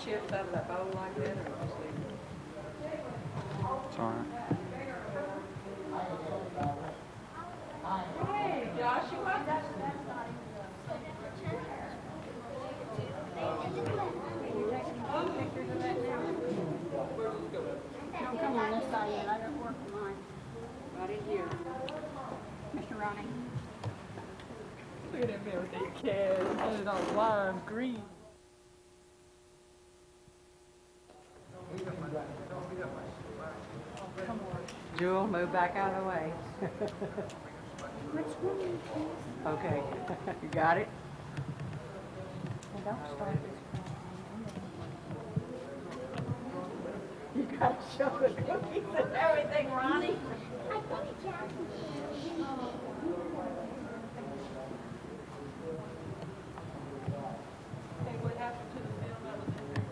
chips out of that bowl like that, or just leave them? It's all right. Hey, Joshua. Don't come on this side yet. I got work for mine. Right in here. Mr. Ronnie. Look at that man with that cat. That is on lime green. Jewel, move back out of the way. Okay, you got it? Well, don't start this. You got to show the cookies and everything, Ronnie. Hey, what happened to the film that was in there?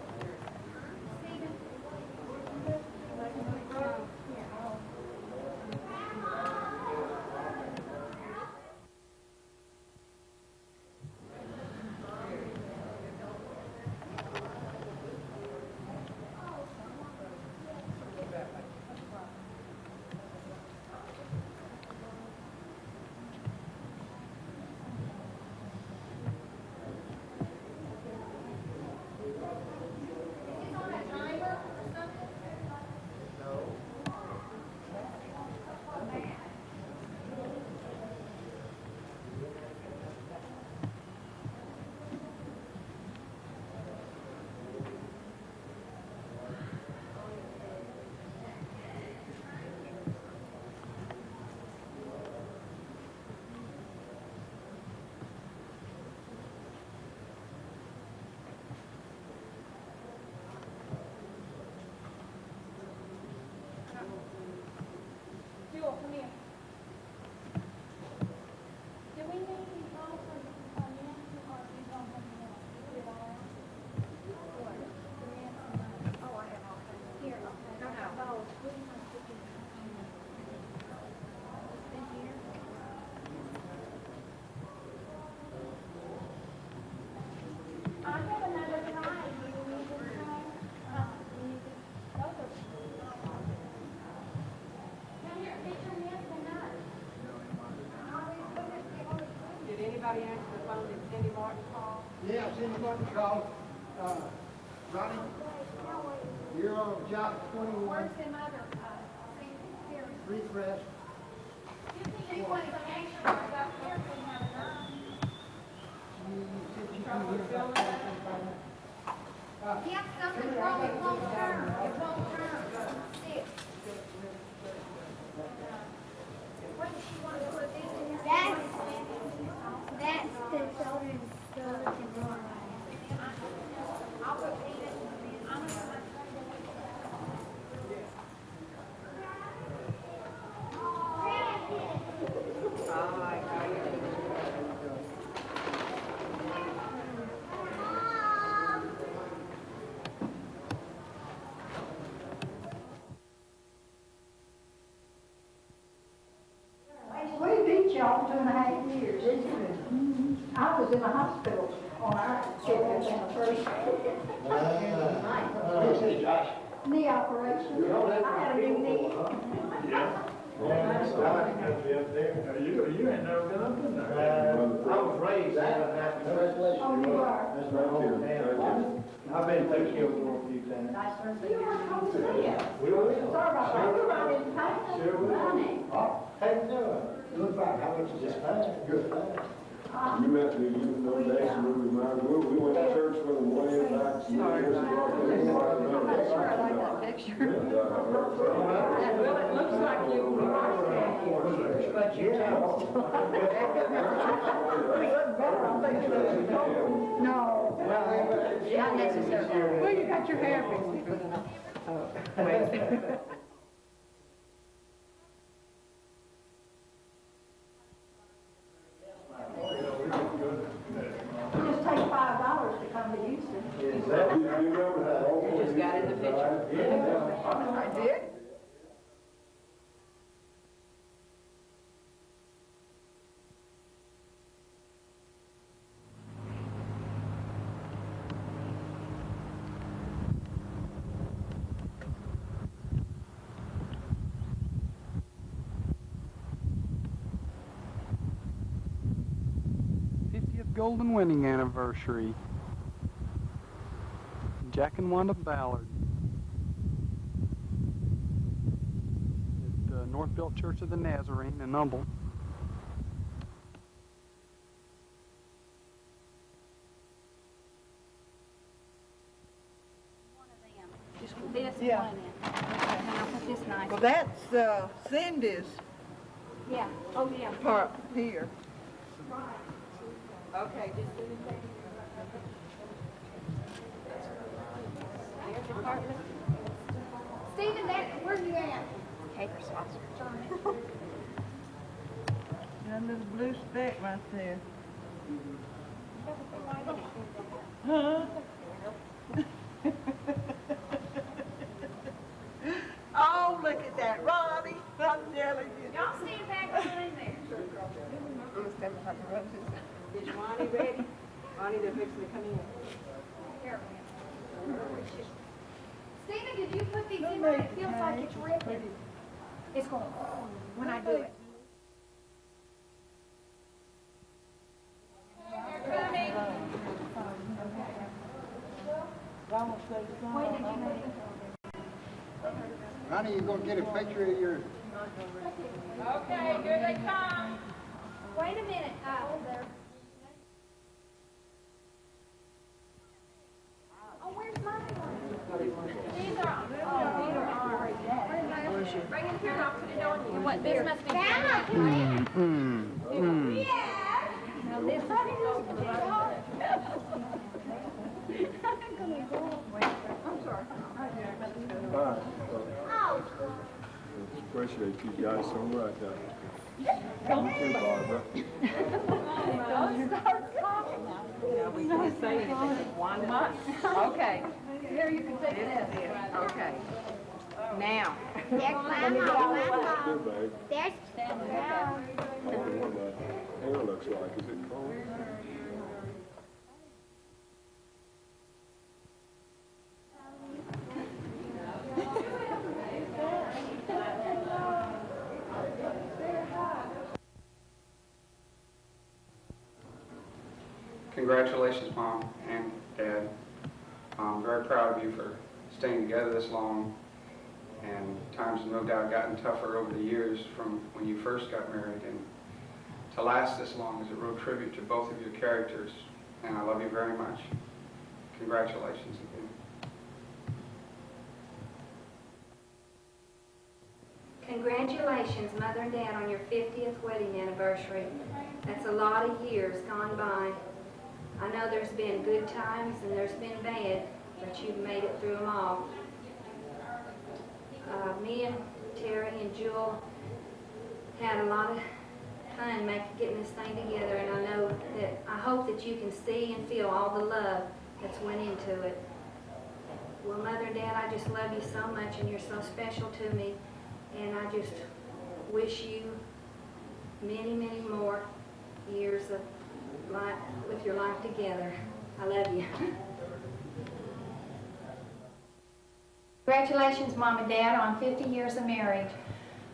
Jewel, come here. Do we need these balls or Nancy, or you don't have them? Put it all out? What? Oh, I have all kinds. Here, okay. No. Balls. We must put these in here. I have another try. Do you need this try? You need this? Both of them. Come here, get your hands and nuts. Did anybody answer the phone? Did Cindy Martin call? Yeah, Cindy Martin called. Ronnie, you're on job 21, Where's them other, here? refresh. She wants to make sure it's up here, we have enough. You said you can hear about that. Yep, something's wrong, it won't turn, it won't turn. Six. What does she want to put this in here? That's the children's skeleton door. I'll put Venus in. I'm gonna put Oh, I got it. We beat y'all 2.5 years, didn't we? I was in the hospital on our children in the first knee operation. I had a new knee. You ain't never been up in there. I was raised there. Oh, you are? That's my home. I've been through Kilgore a few times. You weren't home today. We will. Sorry about that. We were in pain. Sure will. Running. Oh, how you doing? Good, fine. How much is this? Good. You met me, you know, days and we remember, we went to church with them way back some years ago. I'm not sure I like that picture. Well, it looks like you were, but you don't. No. Not necessarily. Well, you got your hair fixed. Oh, wait. It just takes $5 to come to Houston. Is that, you remember that old? You just got in the picture. Yeah. I did. golden wedding anniversary. Jack and Wanda Ballard at Northbelt Church of the Nazarene in Humble. Just this Yeah. one in. And I'll put this nice. Well, that's Cindy's Yeah, oh yeah. part here. Okay, just do the thing. There's your partner. Stephen, where you at? Paper saucer. That little blue speck right there. Huh? Oh, look at that, Ronnie. I'm telling you. Y'all stand back behind there. Is Ronnie ready? Ronnie, they're fixing to come in. Stephen, did you put these in there? It feels like it's ripping. It's going, when I do it. When did you make it? Ronnie, you gonna get a picture of your... Okay, here they come. Wait a minute. Oh, where's mine? These are, these are ours. Bring it here and I'll put it on you. What, this must be. Now this is. I'm sorry. All right. Appreciate you guys so much. Thank you, Barbara. We can't say anything. Wanda. Okay. Here, you can take this. Okay. Now. There's Mama. Good, babe. There's I wonder what that hair looks like. Is it cold? Congratulations, Mom and Dad. I'm very proud of you for staying together this long, and times have no doubt gotten tougher over the years from when you first got married, and to last this long is a real tribute to both of your characters, and I love you very much. Congratulations again. Congratulations, Mother and Dad, on your 50th wedding anniversary. That's a lot of years gone by. I know there's been good times and there's been bad, but you've made it through them all. Me and Terry and Jewel had a lot of fun getting this thing together, and I hope that you can see and feel all the love that's went into it. Well, Mother and Dad, I just love you so much, and you're so special to me, and I just wish you many, many more years of life with your life together. I love you. Congratulations, Mom and Dad, on 50 years of marriage.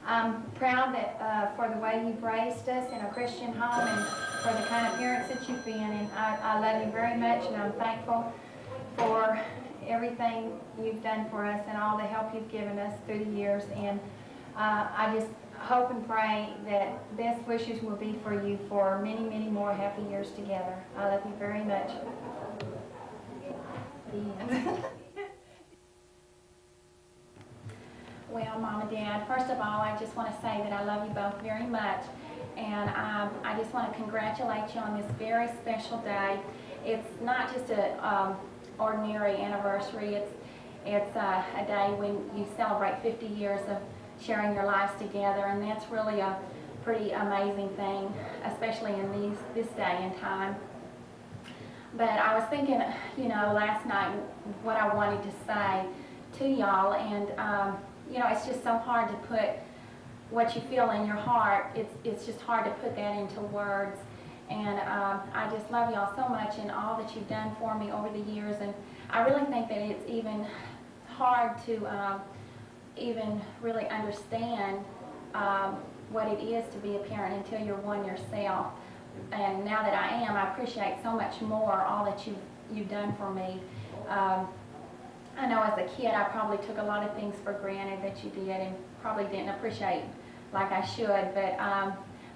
I'm proud that for the way you've raised us in a Christian home and for the kind of parents that you've been. And I love you very much, and I'm thankful for everything you've done for us and all the help you've given us through the years. And I just hope and pray that best wishes will be for you for many, many more happy years together. I love you very much. Well, Mom and Dad, first of all, I just want to say that I love you both very much, and I just want to congratulate you on this very special day. It's not just an ordinary anniversary. It's a day when you celebrate 50 years of sharing your lives together, and that's really a pretty amazing thing, especially in this day and time. But I was thinking, you know, last night what I wanted to say to y'all, and you know, it's just so hard to put what you feel in your heart. It's just hard to put that into words. And I just love y'all so much and all that you've done for me over the years. And I really think that it's even hard to even really understand what it is to be a parent until you're one yourself. and now that I am, I appreciate so much more all that you've done for me. I know as a kid I probably took a lot of things for granted that you did and probably didn't appreciate like I should, but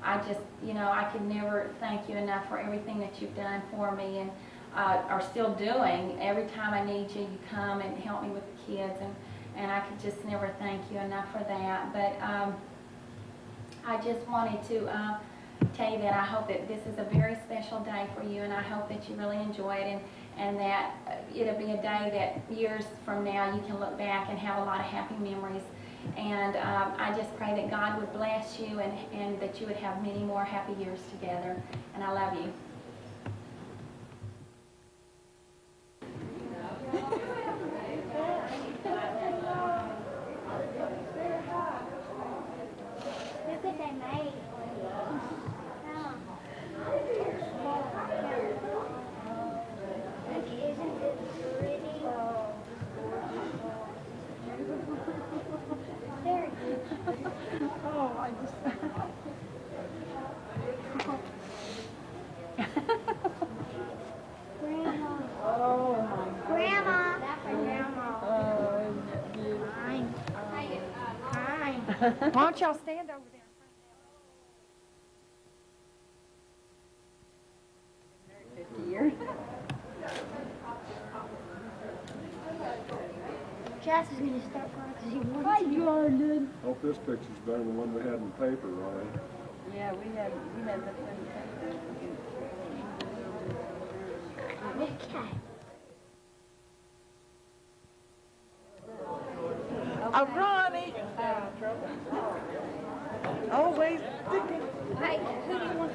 I just, I could never thank you enough for everything that you've done for me and are still doing. Every time I need you, you come and help me with the kids, and I could just never thank you enough for that. But I just wanted to tell you that I hope that this is a very special day for you, and I hope that you really enjoy it, and that it'll be a day that years from now you can look back and have a lot of happy memories. And I just pray that God would bless you and that you would have many more happy years together. And I love you. Look what they made. Look, isn't it pretty? Very good. Oh, I just... Grandma. Oh, my Grandma. That's for Grandma. Oh, isn't it beautiful? Fine. Fine. Why don't y'all stand over there? 50 years. Cass is going to start crying because he wants Hi, to. Jordan. Hope this picture's better than the one we had in the paper, right? Yeah, we had the Okay. Oh, Ronnie. Always thinking. Hey, who do you want?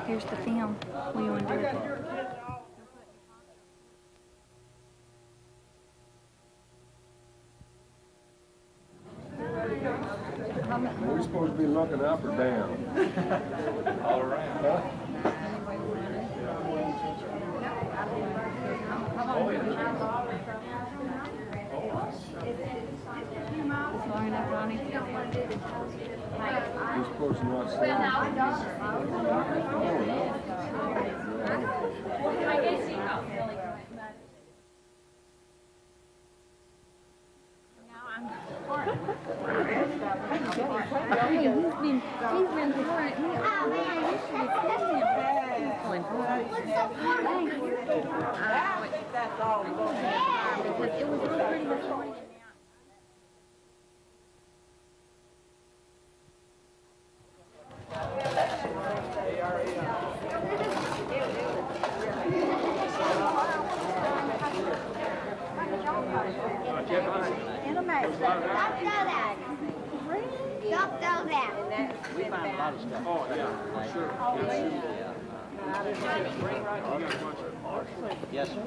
Here's the film. What do you want to do? Are we supposed to be looking up or down? All around. Huh? You're supposed to not see. I guess you know. Stop throw that. We find a lot of stuff. Oh, yeah, sure. Yes, sir.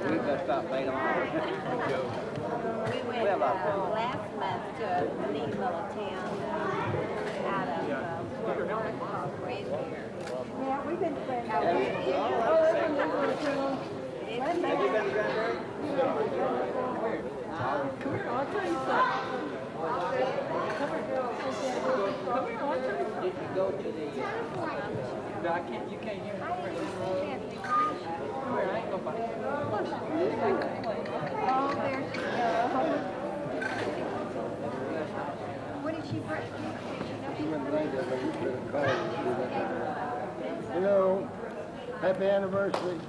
We've got about made them all. We went last month to a neat little town out of called Red Deer. Yeah, we've been friends. Have you been to Granbury? Come here, I'll tell you something. Come here, I'll tell you something. Did you go to the, I can't, you can't hear me. Come here, I ain't gonna bite. Oh, there's What did she bring? You know, happy anniversary.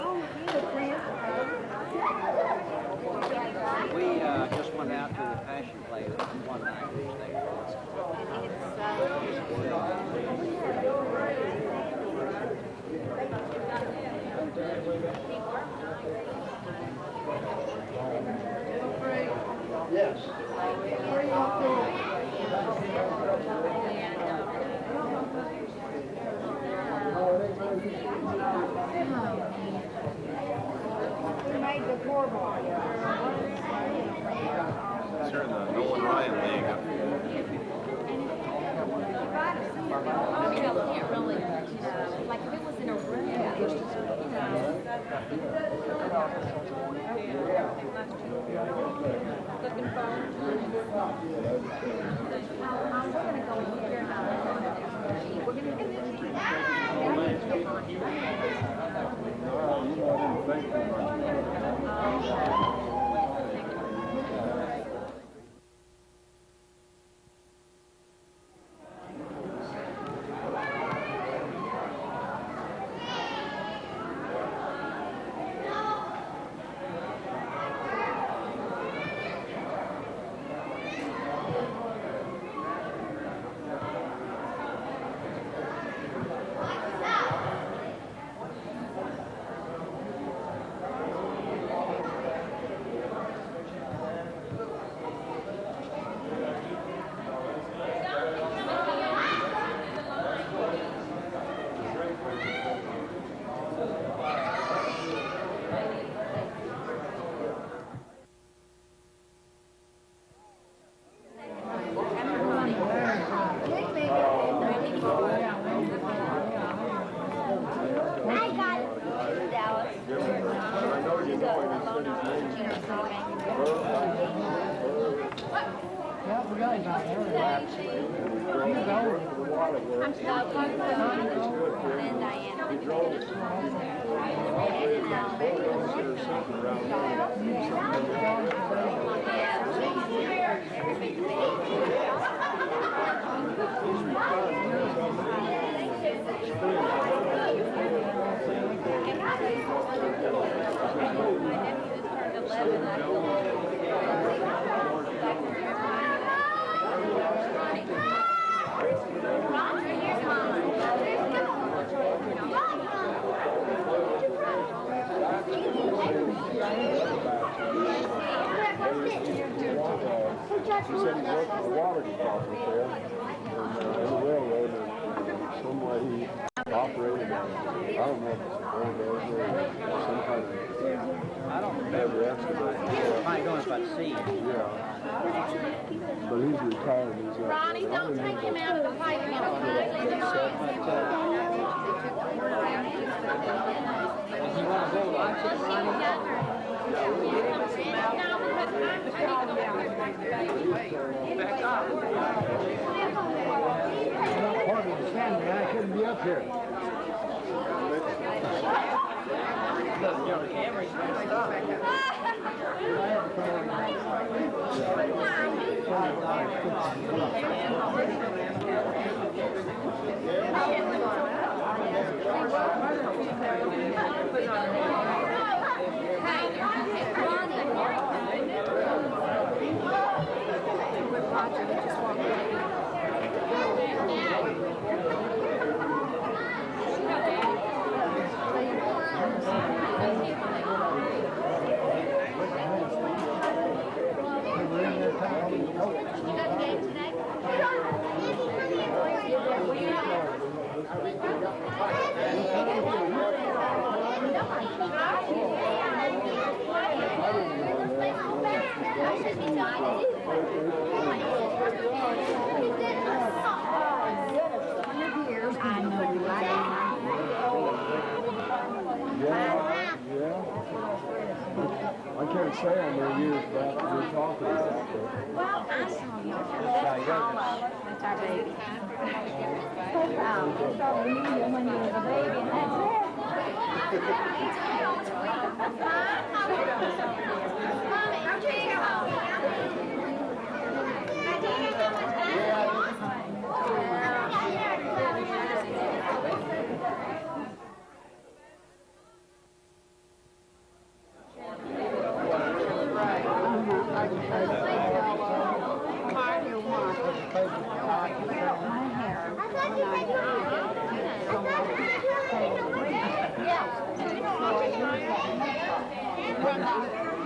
Oh, Sure, the Nolan Ryan League. Can't really, like if it was in a room, I'm gonna go here now. We're gonna get She said he worked for the water department there, and in the railroad, and some way he operated on, I don't know if it's a bulldozer or some kind of heavy excavator. Might go if I see him. Yeah. But he's retired. He's Ronnie, don't take him out of the pipe. If you want to go watch it, Ronnie, back up. Part of the family, I shouldn't be up here. Look, you know, the camera's messed up. I can't say how many years back you're talking about, but Well, I saw y'all. That's our baby. When he was a baby, and that's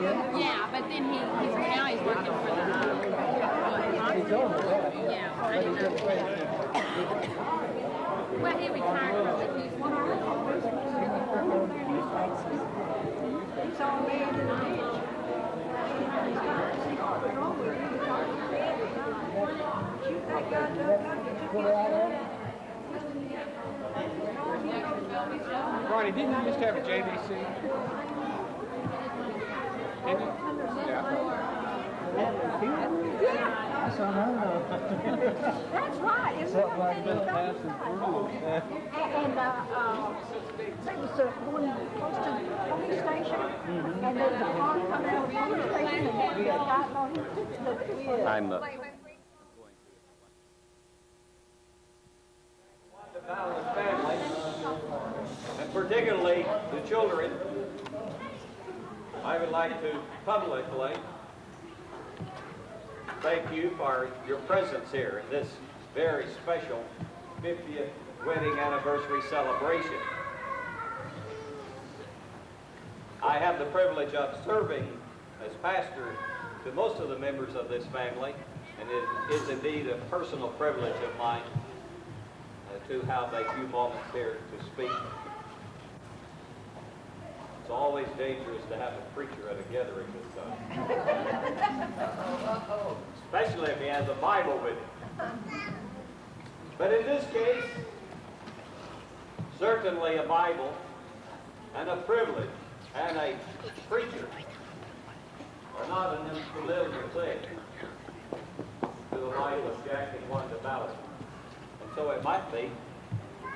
Yeah, but then now he's working for the hospital. Yeah, I didn't know. Well, he retired from the Houston. He's all made in the ditch. Ronnie, didn't you used to have a JVC? Didn't you? Yeah. That's right. It's Something like that passes through. And there was one close to the police station, and there was a car coming out of the police station, and that guy got on his I'm The Ballard family, and particularly the children, I would like to publicly thank you for your presence here in this very special 50th wedding anniversary celebration. I have the privilege of serving as pastor to most of the members of this family, and it is indeed a personal privilege of mine to have a few moments here to speak. It's always dangerous to have a preacher at a gathering this time. Especially if he has a Bible with him. But in this case, certainly a Bible and a privilege and a preacher are not an unfamiliar thing to the life of Jack and Wanda Ballard. And so it might be,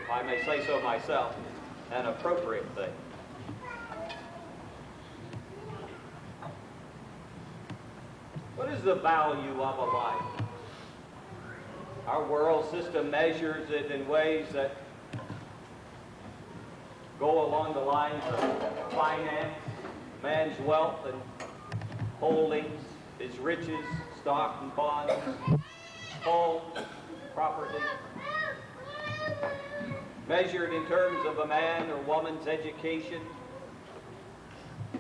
if I may say so myself, an appropriate thing. What is the value of a life? Our world system measures it in ways that go along the lines of finance, man's wealth and holdings, his riches, stock and bonds, home, property. Measured in terms of a man or woman's education,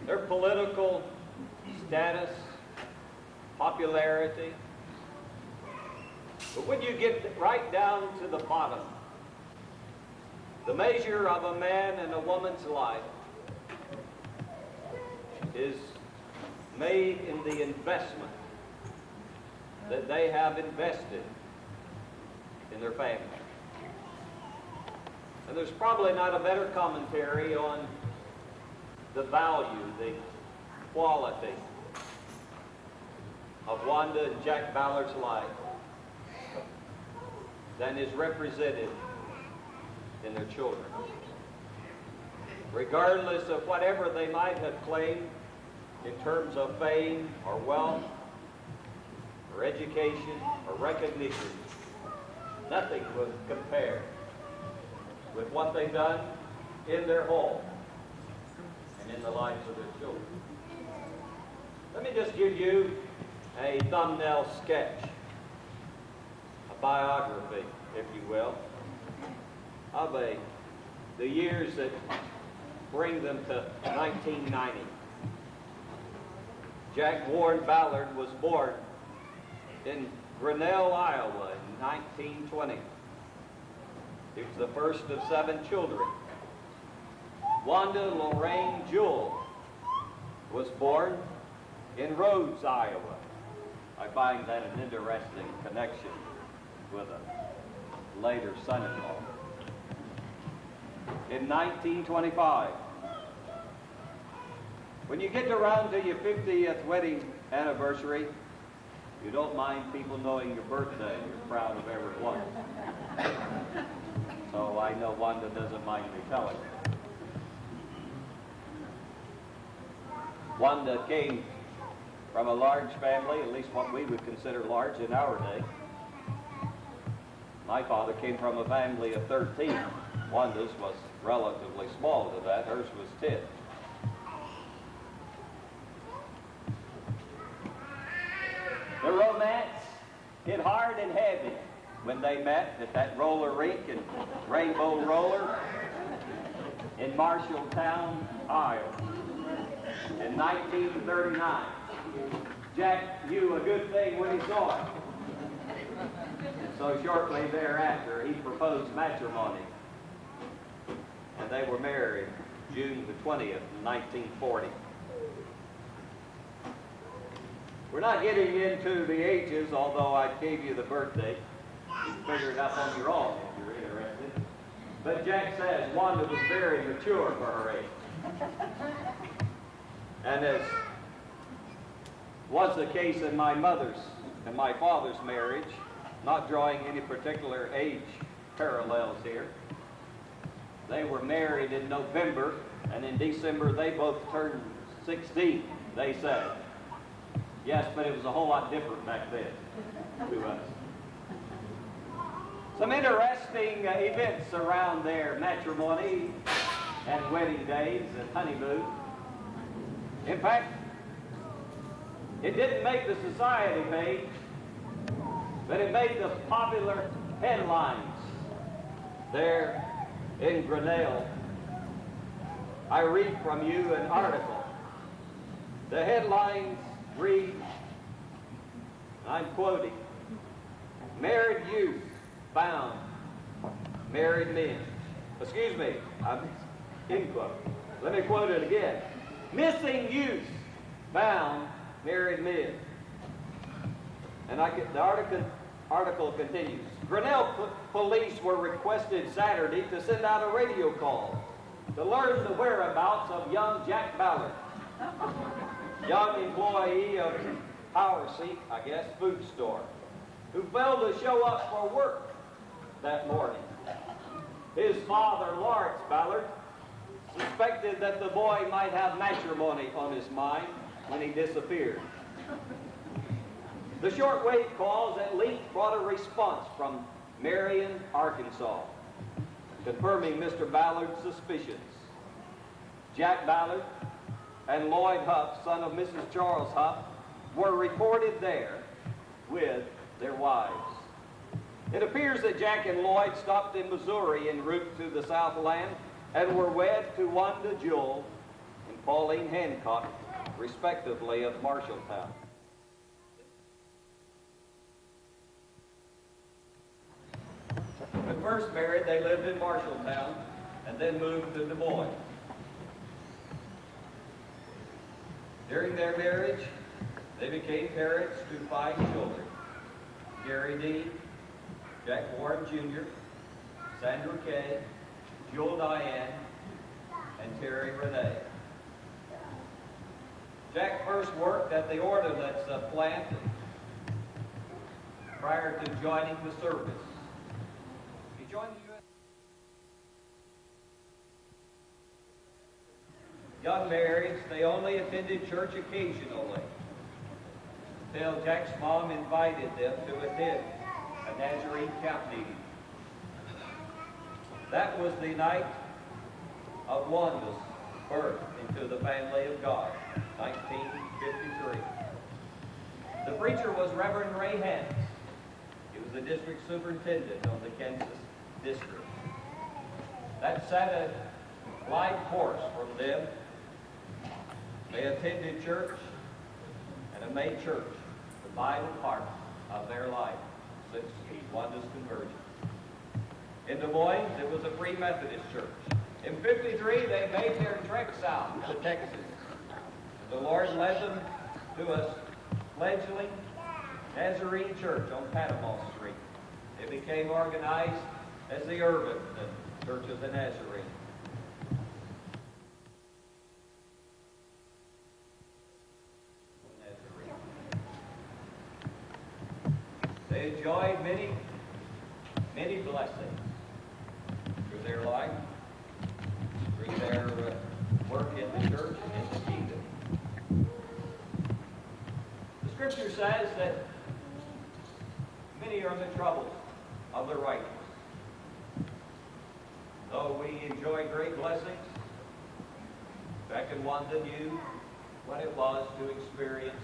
their political status, popularity. But when you get right down to the bottom, the measure of a man and a woman's life is made in the investment that they have invested in their family. And there's probably not a better commentary on the value, the quality of Wanda and Jack Ballard's life than is represented in their children. Regardless of whatever they might have claimed in terms of fame or wealth or education or recognition, nothing was compared with what they've done in their home and in the lives of their children. Let me just give you a thumbnail sketch, a biography, if you will, of the years that bring them to 1990. Jack Warren Ballard was born in Grinnell, Iowa in 1920. He was the first of 7 children. Wanda Lorraine Jewell was born in Rhodes, Iowa. I find that an interesting connection with a later son-in-law. In 1925, when you get around to your 50th wedding anniversary, you don't mind people knowing your birthday. You're proud of every one. So I know Wanda doesn't mind me telling you. Wanda came from a large family, at least what we would consider large in our day. My father came from a family of 13. Wanda's was relatively small to that. Hers was 10. The romance hit hard and heavy when they met at that roller rink and Rainbow Roller in Marshalltown, Iowa. in 1939. Jack knew a good thing when he saw it. So shortly thereafter, he proposed matrimony. And they were married June the 20th, 1940. We're not getting into the ages, although I gave you the birthday. You can figure it out on your own if you're interested. But Jack says Wanda was very mature for her age. And as was the case in my mother's and my father's marriage, not drawing any particular age parallels here, they were married in November, and in December they both turned 16, they said. Yes, but it was a whole lot different back then to us. Some interesting events around their matrimony and wedding days and honeymoon. In fact, it didn't make the society page, but it made the popular headlines there in Grinnell. I read from you an article. The headlines read, I'm quoting, "Married youth found married men." Excuse me, I'm in quote. Let me quote it again. "Missing youth found married men." And the article continues. Grinnell police were requested Saturday to send out a radio call to learn the whereabouts of young Jack Ballard, young employee of Power Seek, I guess, food store, who failed to show up for work that morning. His father, Lawrence Ballard, suspected that the boy might have matrimony on his mind when he disappeared. The shortwave calls at length brought a response from Marion, Arkansas, confirming Mr. Ballard's suspicions. Jack Ballard and Lloyd Huff, son of Mrs. Charles Huff, were reported there with their wives. It appears that Jack and Lloyd stopped in Missouri en route to the Southland and were wed to Wanda Jewell and Pauline Hancock, respectively, of Marshalltown. When first married, they lived in Marshalltown and then moved to Des Moines. During their marriage, they became parents to 5 children: Gary Dean, Jack Warren Jr., Sandra Kay, Jewel Diane, and Terry Renee. Jack first worked at the ordnance plant prior to joining the service. He joined the U.S. Young marrieds, they only attended church occasionally, until Jack's mom invited them to attend a Nazarene camp meeting. That was the night of Wanda's birth into the family of God, 1953. The preacher was Reverend Ray Hance. He was the district superintendent of the Kansas district. That set a life course from them. They attended church and have made church the vital part of their life since Wanda's conversion. In Des Moines, it was a Free Methodist church. In '53, they made their trek south to Texas. The Lord led them to a fledgling Nazarene church on Panama Street. It became organized as the Urban Church of the Nazarene. They enjoyed many, many blessings through their life, through their work in the church and in the kingdom. The scripture says that many are the troubles of the righteous. Though we enjoy great blessings, Beck and Wanda knew what it was to experience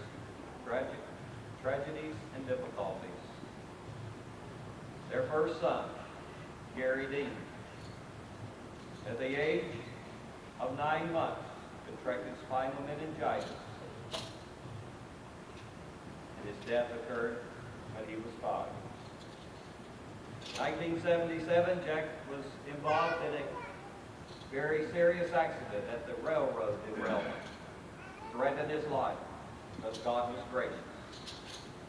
tragedies and difficulties. Their first son, Gary Dean, at the age of 9 months, contracted spinal meningitis. And his death occurred when he was 5. 1977, Jack was involved in a very serious accident at the railroad derailment. Threatened his life, but God was gracious.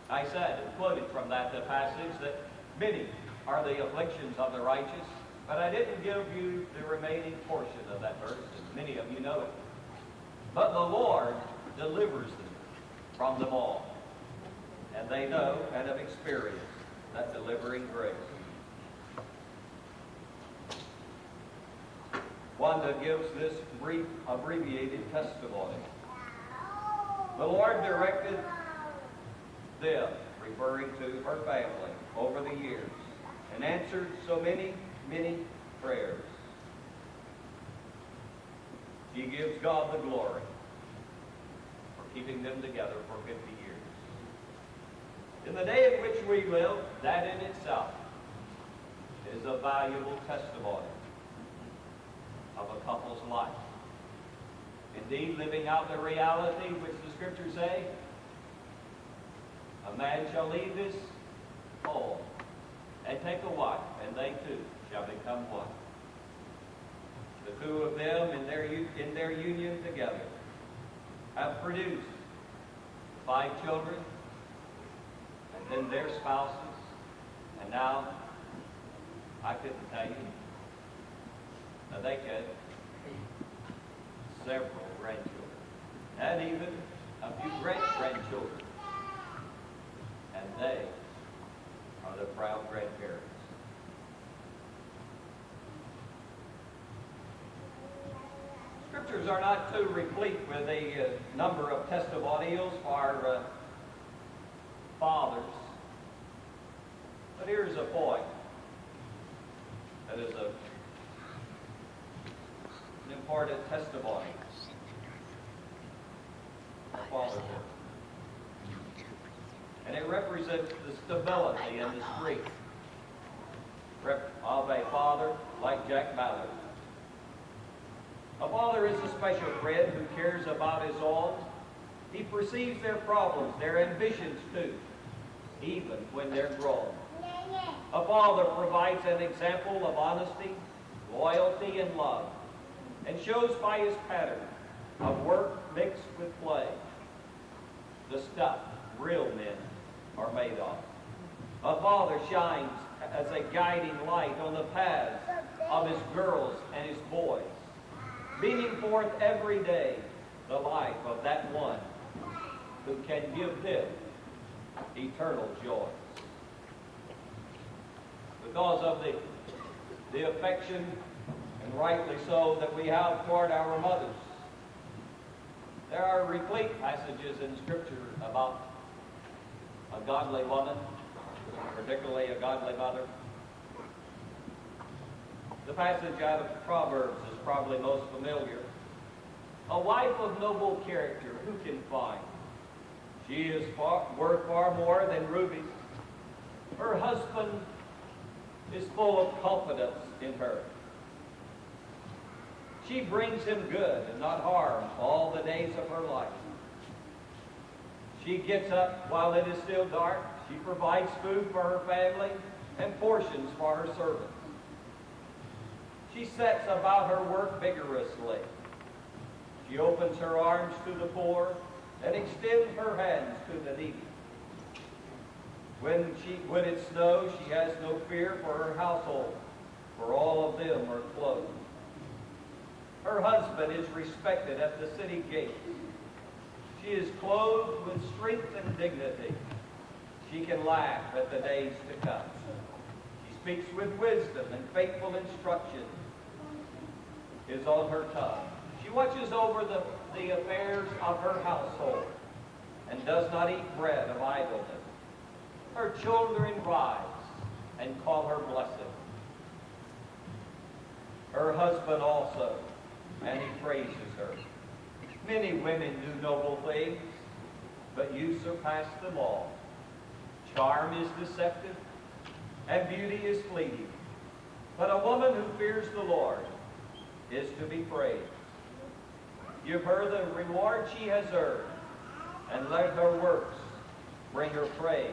I said, and quoted from that the passage, that many are the afflictions of the righteous, but I didn't give you the remaining portion of that verse, and many of you know it. But the Lord delivers them from them all, and they know and have experienced that delivering grace. Wanda gives this brief, abbreviated testimony. The Lord directed them, referring to her family, over the years, and answered so many, many prayers. She gives God the glory for keeping them together for 50 years. In the day in which we live, that in itself is a valuable testimony of a couple's life. Indeed, living out the reality which the Scriptures say, a man shall leave his home and take a wife, and they two shall become one. The two of them in their union together have produced 5 children, and then their spouses, and now, I couldn't tell you, now they could, several grandchildren, and even a few great-grandchildren. And they are the proud grandparents. Scriptures are not too replete with a number of testimonials for fathers. But here's a point that is an important testimony of fatherhood. And it represents the stability and the strength of a father like Jack Mallard. A father is a special friend who cares about his own. He perceives their problems, their ambitions too, even when they're grown. A father provides an example of honesty, loyalty, and love, and shows by his pattern of work mixed with play the stuff real men are made of. A father shines as a guiding light on the paths of his girls and his boys, beaming forth every day the life of that one who can give them eternal joy. Because of the affection, and rightly so, that we have toward our mothers, there are replete passages in Scripture about a godly woman, particularly a godly mother. The passage out of Proverbs is probably most familiar. A wife of noble character, who can find? She is worth far more than rubies. Her husband is full of confidence in her. She brings him good and not harm all the days of her life. She gets up while it is still dark. She provides food for her family and portions for her servants. She sets about her work vigorously. She opens her arms to the poor and extends her hands to the needy. When it snows, she has no fear for her household, for all of them are clothed. Her husband is respected at the city gates. She is clothed with strength and dignity. She can laugh at the days to come. She speaks with wisdom, and faithful instruction is on her tongue. She watches over the affairs of her household and does not eat bread of idleness. Her children rise and call her blessed. Her husband also, and he praises her. Many women do noble things, but you surpass them all. Charm is deceptive, and beauty is fleeting. But a woman who fears the Lord is to be praised. Give her the reward she has earned, and let her works bring her praise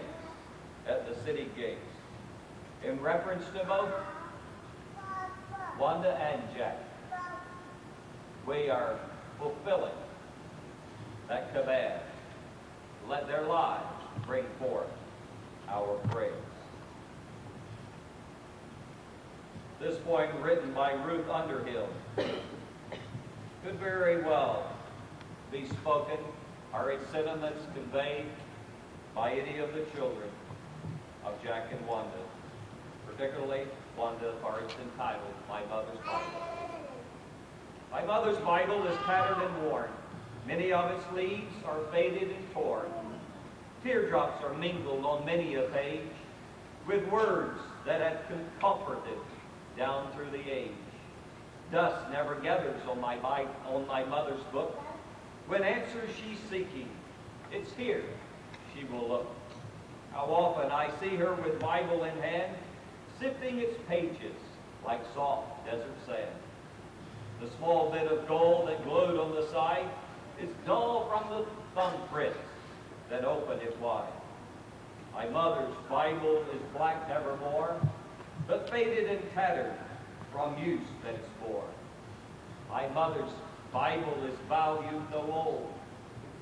at the city gates. In reference to both Wanda and Jack, we are fulfilling that command. Let their lives bring forth our praise. This poem, written by Ruth Underhill, could very well be spoken, or its sentiments conveyed by any of the children of Jack and Wanda, particularly Wanda, for it's entitled My Mother's Bible. My mother's Bible is tattered and worn. Many of its leaves are faded and torn. Teardrops are mingled on many a page with words that have comforted down through the age. Dust never gathers on my mother's book. When answers she's seeking, it's here she will look. How often I see her with Bible in hand, sifting its pages like soft desert sand. The small bit of gold that glowed on the side is dull from the thumbprints that open it wide. My mother's Bible is black nevermore, but faded and tattered from use that it's for. My mother's Bible is valued though old.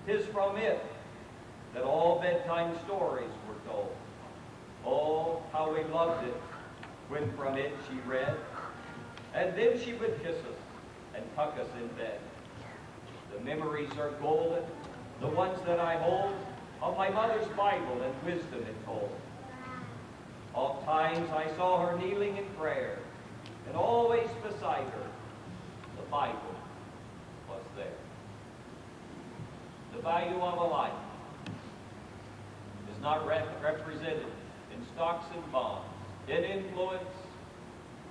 'Tis from it that all bedtime stories were told. Oh, how we loved it when from it she read, and then she would kiss us and tuck us in bed. The memories are golden, the ones that I hold, of my mother's Bible and wisdom it told. Oft times I saw her kneeling in prayer, and always beside her, the Bible was there. The value of a life is not represented in stocks and bonds, in influence,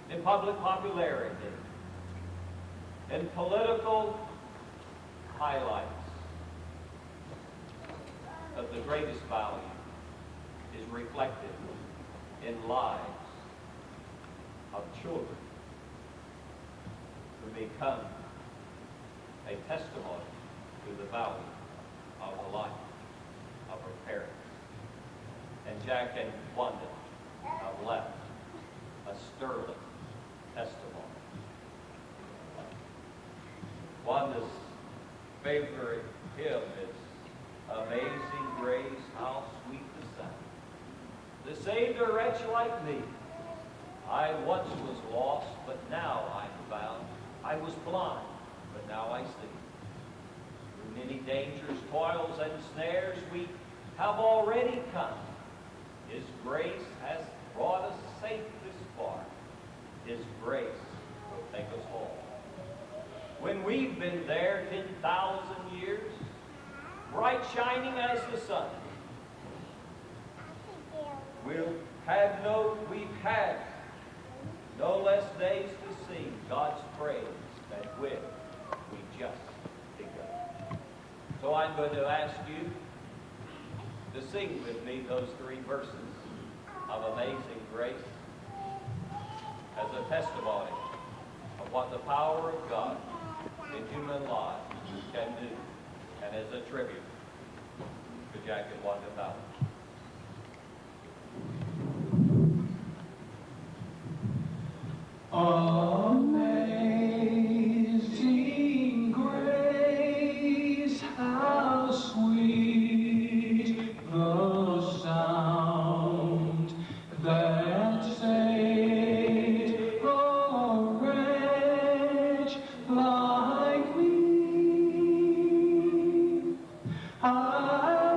in public popularity, in political highlights. But the greatest value is reflected in lives of children who become a testimony to the value of the life of her parents. And Jack and Wanda have left a sterling testimony. Wanda's favorite hymn is Amazing Grace, how sweet the sound that saved a wretch like me. I once was lost, but now I'm found. I was blind, but now I see. Through many dangers, toils, and snares, we have already come. His grace has brought us safe this far. His grace will take us home. When we've been there 10,000 years, bright shining as the sun, we've had no less days to sing God's praise than when we just begun. So I'm going to ask you to sing with me those 3 verses of Amazing Grace as a testimony of what the power of God in human life can do, and as a tribute to Jack and Wanda Fowler. Amazing grace, how sweet the sound that saved a wretch like me. I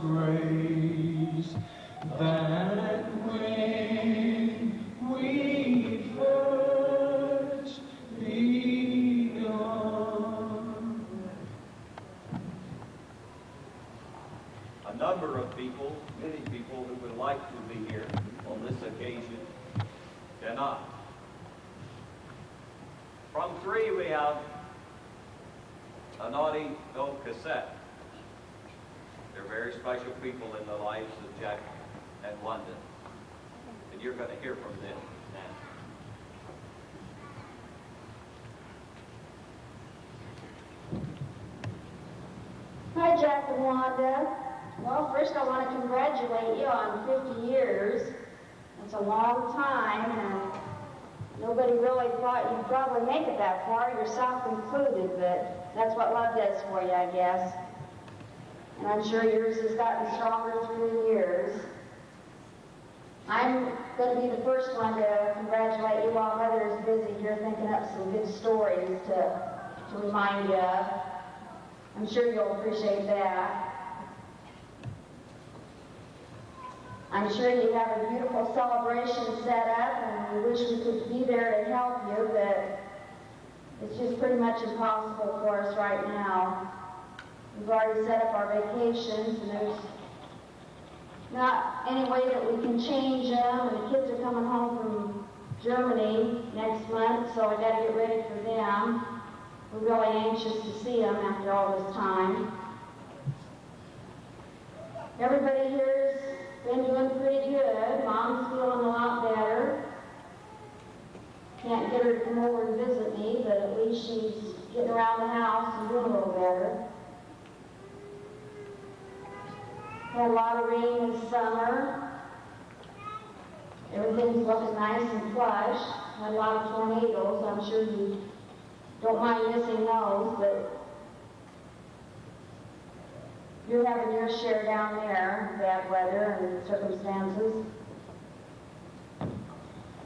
grace than when we first begun. A number of people, many people who would like to be here on this occasion cannot. From 3, we have a naughty no cassette. They're very special people in the lives of Jack and London. And you're going to hear from them now. Hi, Jack and Wanda. Well, first I want to congratulate you on 50 years. It's a long time, and nobody really thought you'd probably make it that far, yourself included, but that's what love does for you, I guess. And I'm sure yours has gotten stronger through the years. I'm going to be the first one to congratulate you while Mother is busy here thinking up some good stories to remind you of. I'm sure you'll appreciate that. I'm sure you have a beautiful celebration set up, and we wish we could be there to help you, but it's just pretty much impossible for us right now. We've already set up our vacations, and there's not any way that we can change them, and the kids are coming home from Germany next month, so I got to get ready for them. We're really anxious to see them after all this time. Everybody here's been doing pretty good. Mom's feeling a lot better. Can't get her to come over and visit me, but at least she's getting around the house and doing a little better. Had a lot of rain this summer. Everything's looking nice and flush. Had a lot of tornadoes. I'm sure you don't mind missing those, but you're having your share down there, bad weather and circumstances.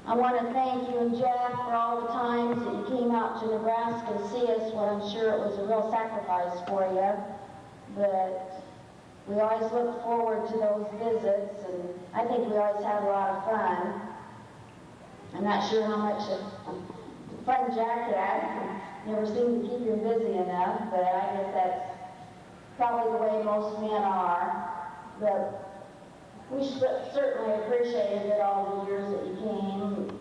I want to thank you and Jack for all the times that you came out to Nebraska to see us, when I'm sure it was a real sacrifice for you. But we always look forward to those visits, and I think we always had a lot of fun. I'm not sure how much fun Jack had. Never seemed to keep him busy enough, but I guess that's probably the way most men are. But we certainly appreciated it all the years that you came.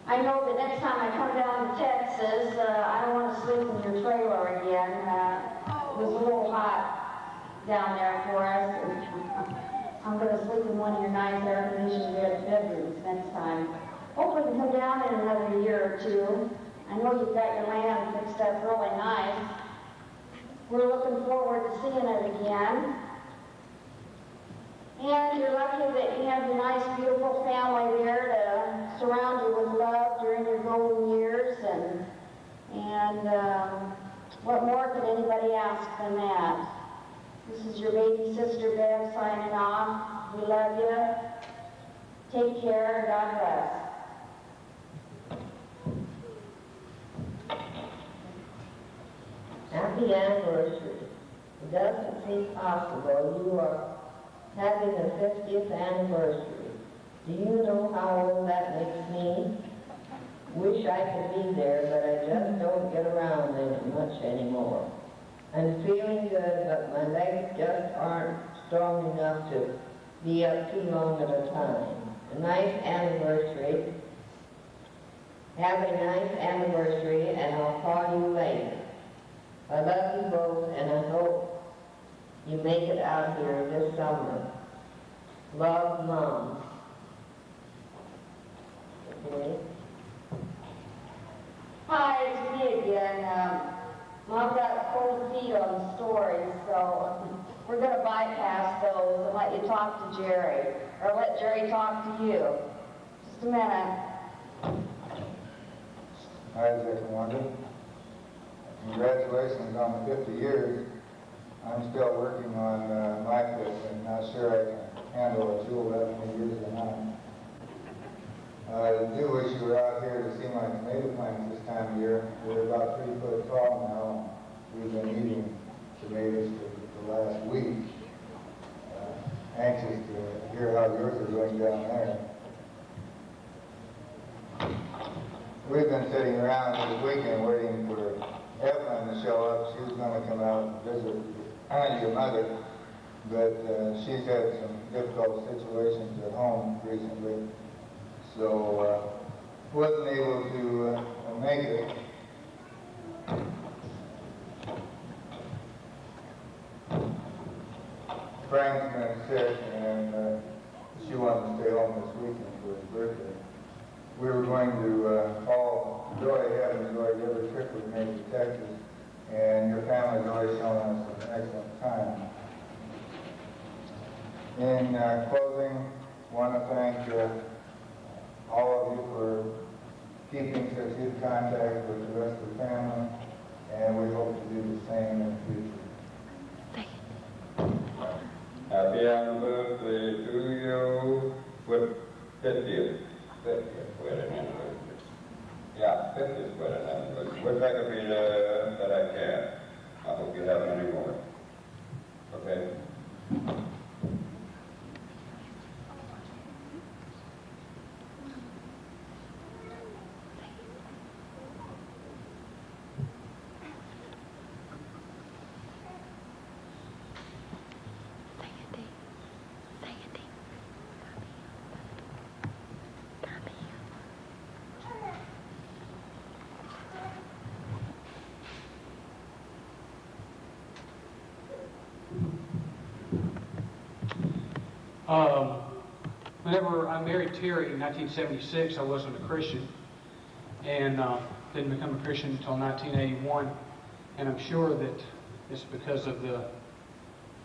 I know that next time I come down to Texas, I don't want to sleep in your trailer again. It was a little hot down there for us. I'm going to sleep in one of your nice air-conditioned bedrooms next time. Hopefully we can come down in another year or two. I know you've got your land fixed up really nice. We're looking forward to seeing it again. And you're lucky that you have a nice, beautiful family there to surround you with love during your golden years. And what more could anybody ask than that? This is your baby sister, Bev, signing off. We love you. Take care, and God bless. Happy anniversary. It doesn't seem possible. You are having a 50th anniversary. Do you know how old that makes me? Wish I could be there, but I just don't get around in it much anymore. I'm feeling good, but my legs just aren't strong enough to be up too long at a time. A nice anniversary. Have a nice anniversary, and I'll call you later. I love you both, and I hope you make it out here this summer. Love, Mom. Okay. Hi, it's me again. Mom got cold feet on the stories, so we're going to bypass those and let you talk to Jerry, or let Jerry talk to you. Just a minute. Hi, Jack and Wanda. Congratulations on the 50 years. I'm still working on my fix, and not sure I can handle a jewel that many years or not. I do wish you were out here to see my tomato plants this time of year. They're about 3 foot tall now. We've been eating tomatoes for the last week. Anxious to hear how yours are doing down there. We've been sitting around this weekend waiting for Evelyn to show up. She was going to come out and visit your mother, but she's had some difficult situations at home recently, so wasn't able to make it. Frank's been sick, and she wanted to stay home this weekend for his birthday. We were going to all Joy had enjoyed every trip we made to Texas, and your family's always shown us an excellent time. In closing, I want to thank all of you for keeping such good contact with the rest of the family, and we hope to do the same in the future. Happy anniversary to you with 50th wedding anniversary. Yeah, 50th wedding anniversary. Wish I could be there, but I can't. I hope you have many more. Okay? Whenever I married Terry in 1976, I wasn't a Christian, and didn't become a Christian until 1981. And I'm sure that it's because of the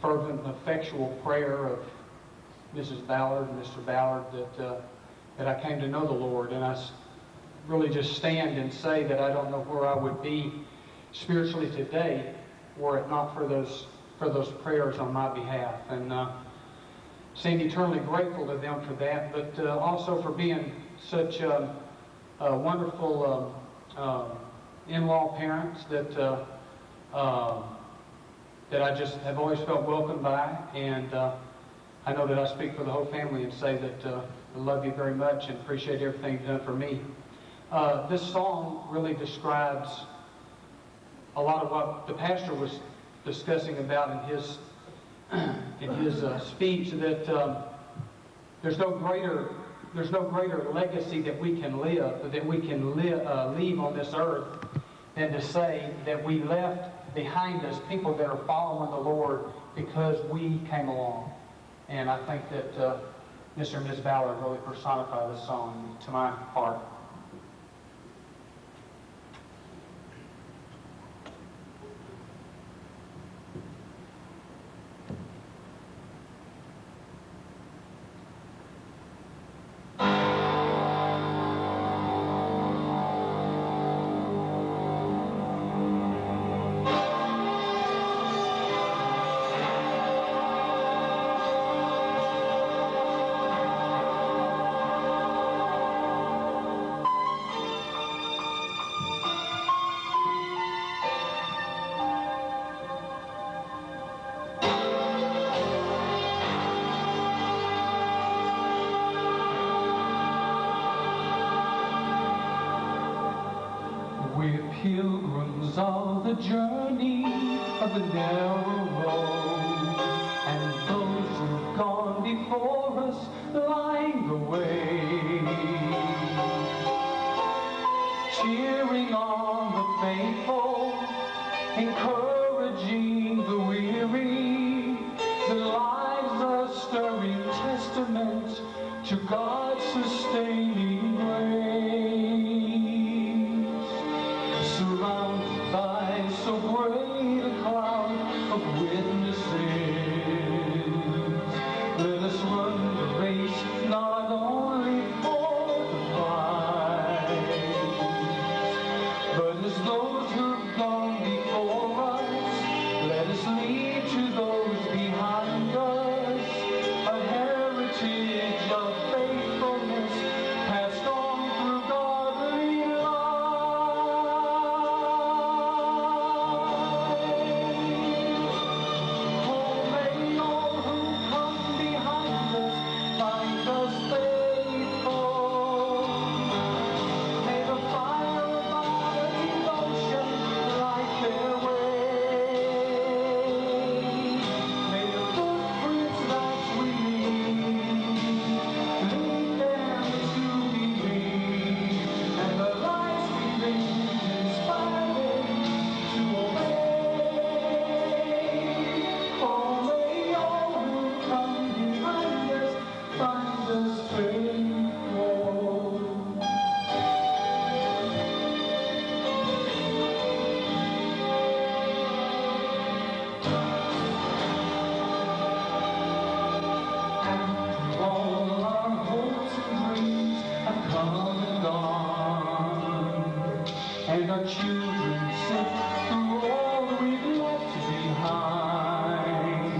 fervent, effectual prayer of Mrs. Ballard and Mr. Ballard that I came to know the Lord. And I really just stand and say that I don't know where I would be spiritually today were it not for those prayers on my behalf. And stand eternally grateful to them for that, but also for being such wonderful in-law parents that I just have always felt welcomed by, and I know that I speak for the whole family and say that I love you very much and appreciate everything you've done for me. This song really describes a lot of what the pastor was discussing about in his speech, that there's no greater legacy that we can leave on this earth than to say that we left behind us people that are following the Lord because we came along. And I think that Mr. and Ms. Ballard really personify this song to my heart. Pilgrims of the journey of the narrow road, and those who've gone before us light the way, cheering on the faithful, encouraging the weary. The lives a stirring testament to God's sustaining grace. Surrounded by so great a cloud of witnesses, let us run the race not only for the prize, but as those who've gone before us, let us lead to those behind us a heritage of faithfulness passed on our children sift through all we've left behind.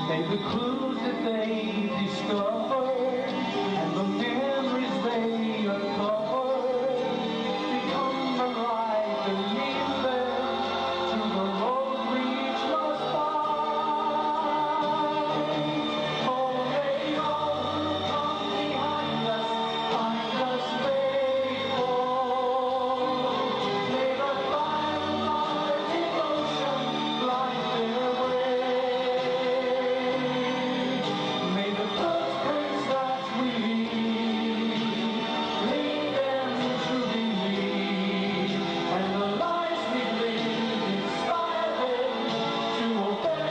May the clues that they discover and the memories they uncover become the light that leads them to the road we each must find. Oh, may all who come behind us find us faithful. May the fire of our devotion light their way. May the footprints that we lead them to believe, and the lives we live inspire them to obey.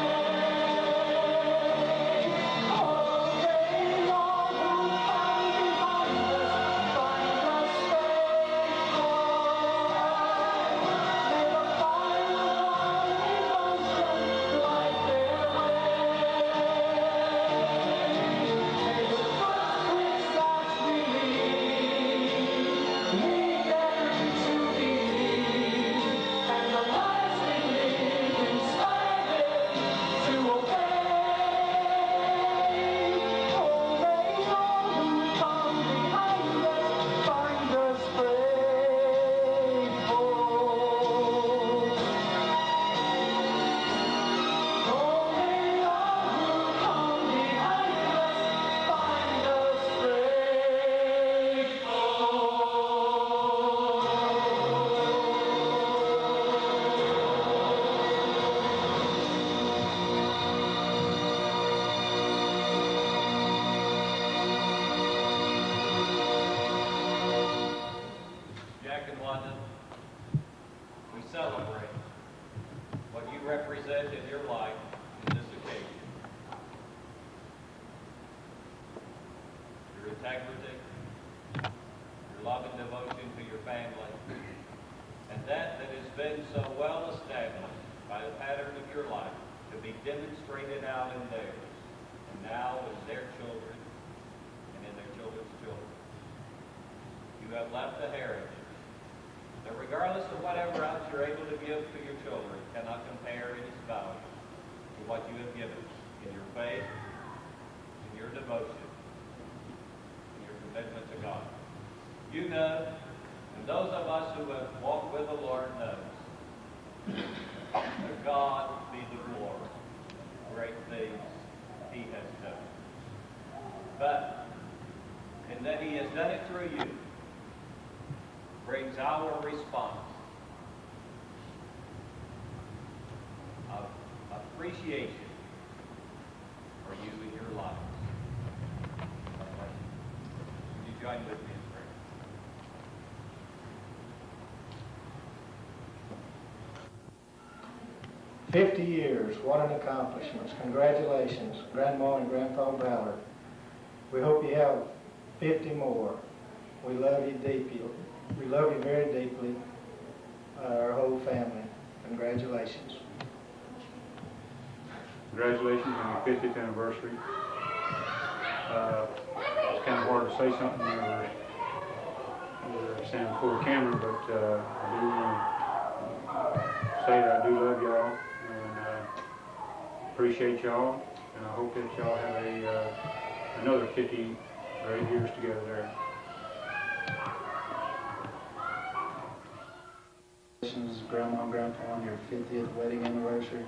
Oh, may all who come behind us find us faithful. May the fire of our devotion light their way. May the footprints that we lead them to believe, and the lives we live inspire them to obey. Oh, may all who come behind us find us faithful. Oh, may all who come behind us find us Jack and Wanda, we celebrate what you represent in your life in this occasion. Your integrity, your love and devotion to your family, and that has been so well established by the pattern of your life to be demonstrated out in theirs, and now in their children and in their children's children. You have left a heritage that regardless of whatever else you're able to give to your children, cannot compare in its value to what you have given in your faith, in your devotion, in your commitment to God. You know, and those of us who have walked with the Lord knows, to God be the glory, great things He has done. But, in that He has done it through you, brings our response of appreciation for you in your lives. Would you join with me in prayer? 50 years, what an accomplishment. Congratulations, Grandma and Grandpa Ballard. We hope you have 50 more. We love you deeply. We love you very deeply, our whole family. Congratulations. Congratulations on your 50th anniversary. It's kind of hard to say something when you're standing before the camera, but I do want to say that I do love y'all and appreciate y'all, and I hope that y'all have another 50 great years together there. Congratulations, Grandma and Grandpa, on your 50th wedding anniversary.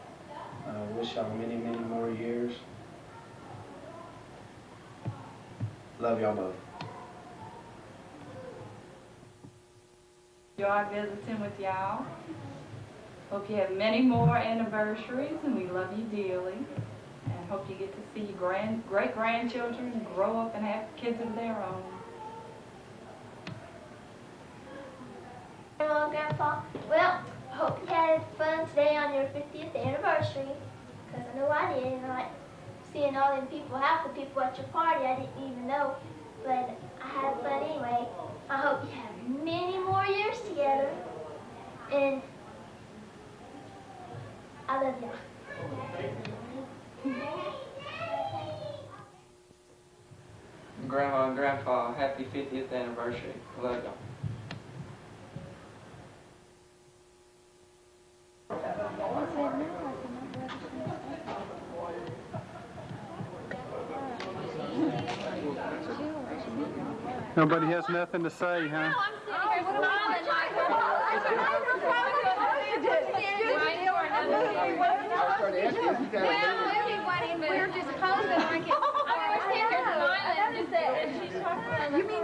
Wish y'all many, many more years. Love y'all both. Enjoy visiting with y'all. Hope you have many more anniversaries, and we love you dearly. And hope you get to see your great-grandchildren grow up and have kids of their own. Grandma and Grandpa, well, hope you had fun today on your 50th anniversary, because I know I did, and I like seeing all them people, half the people at your party I didn't even know, but I had fun anyway. I hope you have many more years together, and I love y'all. Grandma and Grandpa, happy 50th anniversary. I love y'all. Nobody has nothing to say, huh? We're just posing like it. We're sitting here smiling and just and she's talking. You mean?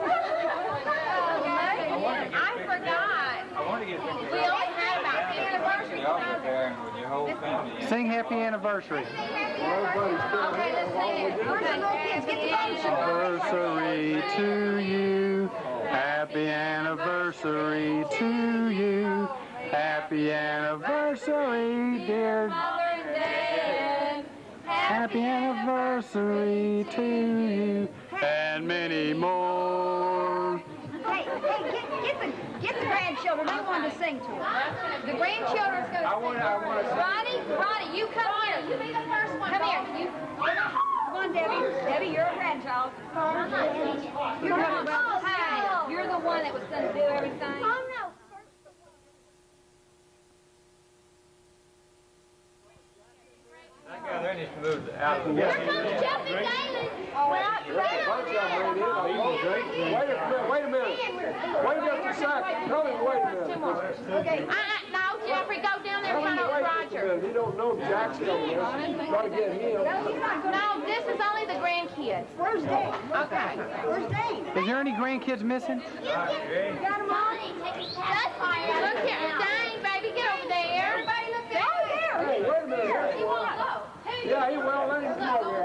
I forgot. We only had about 10 anniversaries. With your whole family. Sing happy anniversary. Anniversary to you. Happy anniversary to you. Happy anniversary, dear. Happy anniversary to you. And many more. Hey, get the grandchildren. They want to sing to them. The grandchildren's going to sing. Ronnie, you come here. You be the first one. Come here. Come on, Debbie. Debbie, you're a grandchild. You're the one that was going to do everything. Oh, no. They need to move out of the way. Here comes Jeffy Daly. Wait a minute for a second. Tell me, wait a minute. Okay. No, Jeffrey, go down there and find out Roger. You don't know Jack's coming here. Try to get him. No, this is only the grandkids. Where's Dave? Okay. Where's Dave? Is there any grandkids missing? Got him all. Look here. Dang, baby, get over there. Everybody look there. Hey, wait a minute. He won't go. Yeah, he will. Let him come over here.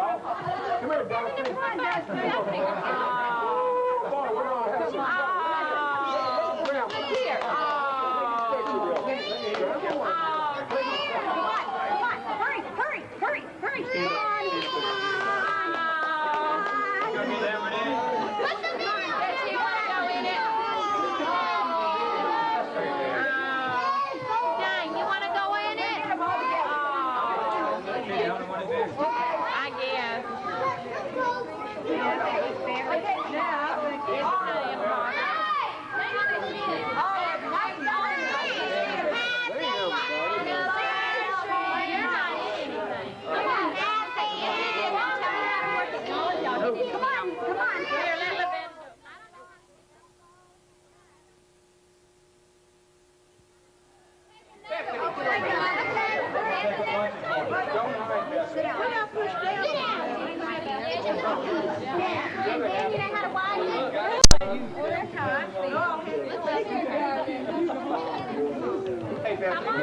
Come here, Dad. Come on, Dustin. Boy, we're going to have some fun. Here. Come on. Hurry. Come on. Put them in. Let's see what go in it. Dang, you want to go in it? I guess. Come on. Here, let Levin. Sit down. Push down. And then you know how to wind it? Well, that's how I feel. Come on.